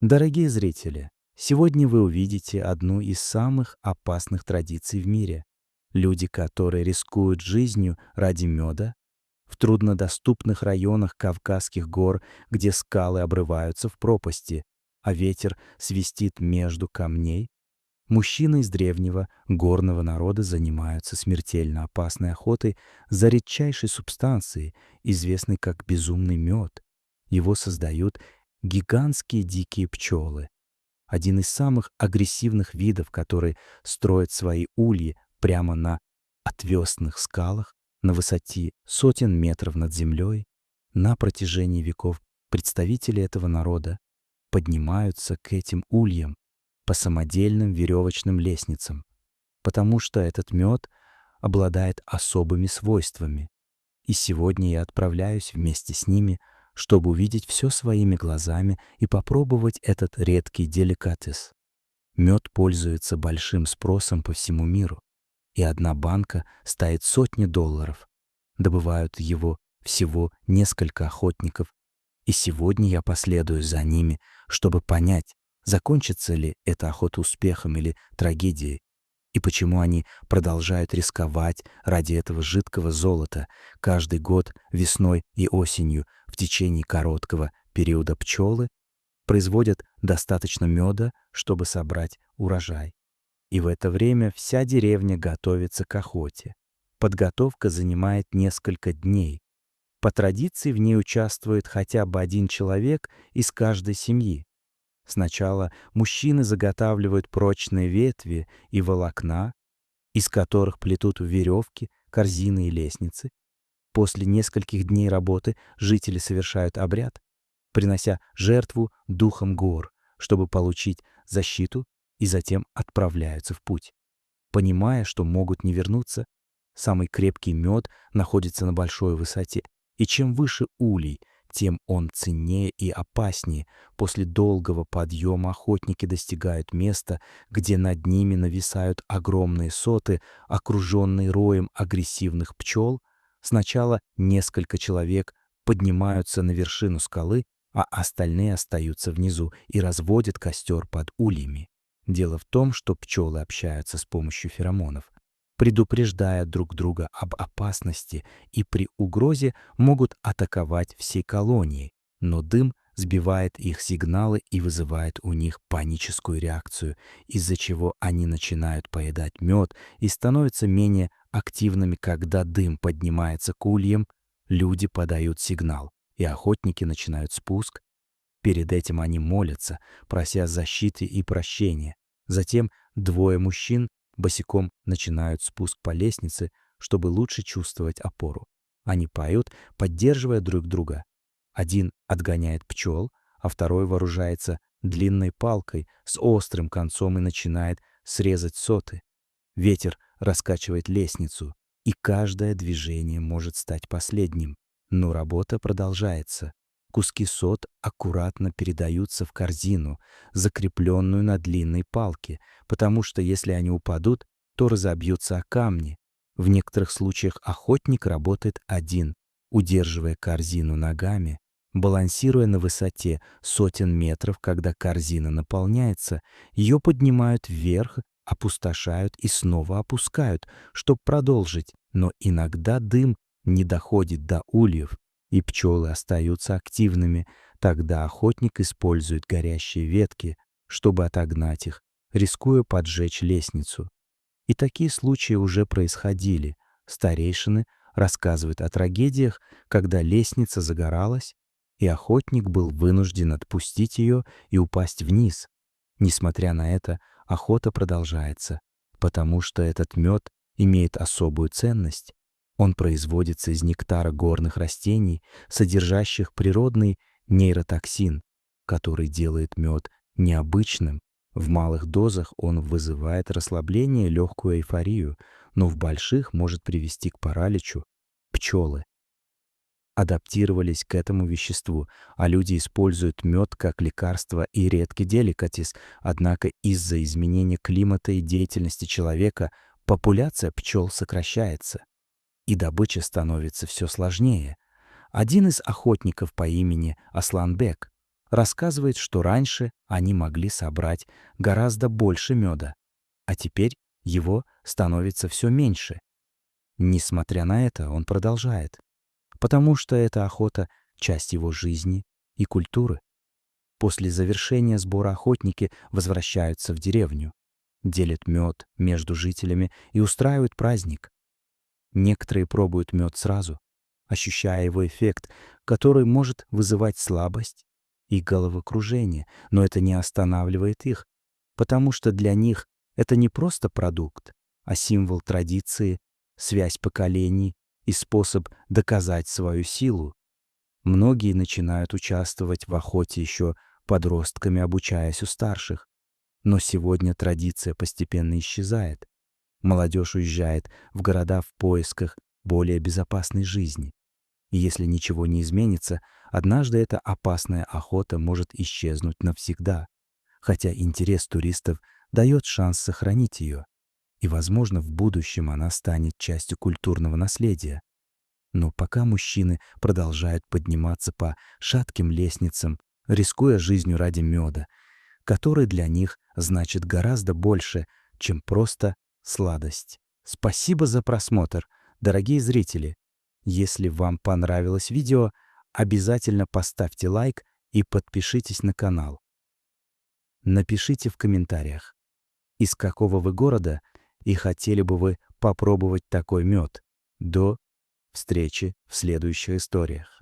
Дорогие зрители, сегодня вы увидите одну из самых опасных традиций в мире. Люди, которые рискуют жизнью ради меда, в труднодоступных районах Кавказских гор, где скалы обрываются в пропасти, а ветер свистит между камней, мужчины из древнего горного народа занимаются смертельно опасной охотой за редчайшей субстанцией, известной как безумный мед. Его создают гигантские дикие пчелы, один из самых агрессивных видов, который строит свои ульи прямо на отвесных скалах на высоте сотен метров над землей. На протяжении веков представители этого народа поднимаются к этим ульям по самодельным веревочным лестницам, потому что этот мед обладает особыми свойствами. И сегодня я отправляюсь вместе с ними, чтобы увидеть все своими глазами и попробовать этот редкий деликатес. Мед пользуется большим спросом по всему миру, и одна банка стоит сотни долларов. Добывают его всего несколько охотников, и сегодня я последую за ними, чтобы понять, закончится ли эта охота успехом или трагедией, и почему они продолжают рисковать ради этого жидкого золота каждый год весной и осенью в течение короткого периода пчелы производят достаточно меда, чтобы собрать урожай. И в это время вся деревня готовится к охоте. Подготовка занимает несколько дней. По традиции в ней участвует хотя бы один человек из каждой семьи. Сначала мужчины заготавливают прочные ветви и волокна, из которых плетут веревки, корзины и лестницы. После нескольких дней работы жители совершают обряд, принося жертву духам гор, чтобы получить защиту, и затем отправляются в путь. Понимая, что могут не вернуться, самый крепкий мед находится на большой высоте, и чем выше улей, тем он ценнее и опаснее. После долгого подъема охотники достигают места, где над ними нависают огромные соты, окруженные роем агрессивных пчел. Сначала несколько человек поднимаются на вершину скалы, а остальные остаются внизу и разводят костер под ульями. Дело в том, что пчелы общаются с помощью феромонов, предупреждая друг друга об опасности, и при угрозе могут атаковать всей колонией, но дым сбивает их сигналы и вызывает у них паническую реакцию, из-за чего они начинают поедать мед и становятся менее активными. Когда дым поднимается к ульям, люди подают сигнал, и охотники начинают спуск. Перед этим они молятся, прося защиты и прощения. Затем двое мужчин босиком начинают спуск по лестнице, чтобы лучше чувствовать опору. Они поют, поддерживая друг друга. Один отгоняет пчел, а второй вооружается длинной палкой с острым концом и начинает срезать соты. Ветер раскачивает лестницу, и каждое движение может стать последним. Но работа продолжается. Куски сот аккуратно передаются в корзину, закрепленную на длинной палке, потому что если они упадут, то разобьются о камни. В некоторых случаях охотник работает один, удерживая корзину ногами, балансируя на высоте сотен метров. Когда корзина наполняется, ее поднимают вверх, опустошают и снова опускают, чтобы продолжить, но иногда дым не доходит до ульев, и пчелы остаются активными. Тогда охотник использует горящие ветки, чтобы отогнать их, рискуя поджечь лестницу. И такие случаи уже происходили. Старейшины рассказывают о трагедиях, когда лестница загоралась, и охотник был вынужден отпустить ее и упасть вниз. Несмотря на это, охота продолжается, потому что этот мед имеет особую ценность. Он производится из нектара горных растений, содержащих природный нейротоксин, который делает мед необычным. В малых дозах он вызывает расслабление и легкую эйфорию, но в больших может привести к параличу. Пчелы адаптировались к этому веществу, а люди используют мед как лекарство и редкий деликатес. Однако из-за изменения климата и деятельности человека популяция пчел сокращается, и добыча становится все сложнее. Один из охотников по имени Асланбек рассказывает, что раньше они могли собрать гораздо больше меда, а теперь его становится все меньше. Несмотря на это, он продолжает, потому что эта охота — часть его жизни и культуры. После завершения сбора охотники возвращаются в деревню, делят мед между жителями и устраивают праздник. Некоторые пробуют мед сразу, ощущая его эффект, который может вызывать слабость и головокружение, но это не останавливает их, потому что для них это не просто продукт, а символ традиции, связь поколений и способ доказать свою силу. Многие начинают участвовать в охоте еще подростками, обучаясь у старших. Но сегодня традиция постепенно исчезает. Молодежь уезжает в города в поисках более безопасной жизни. И если ничего не изменится, однажды эта опасная охота может исчезнуть навсегда, хотя интерес туристов дает шанс сохранить ее. И, возможно, в будущем она станет частью культурного наследия. Но пока мужчины продолжают подниматься по шатким лестницам, рискуя жизнью ради меда, который для них значит гораздо больше, чем просто сладость. Спасибо за просмотр, дорогие зрители. Если вам понравилось видео, обязательно поставьте лайк и подпишитесь на канал. Напишите в комментариях, из какого вы города и хотели бы вы попробовать такой мед. До встречи в следующих историях.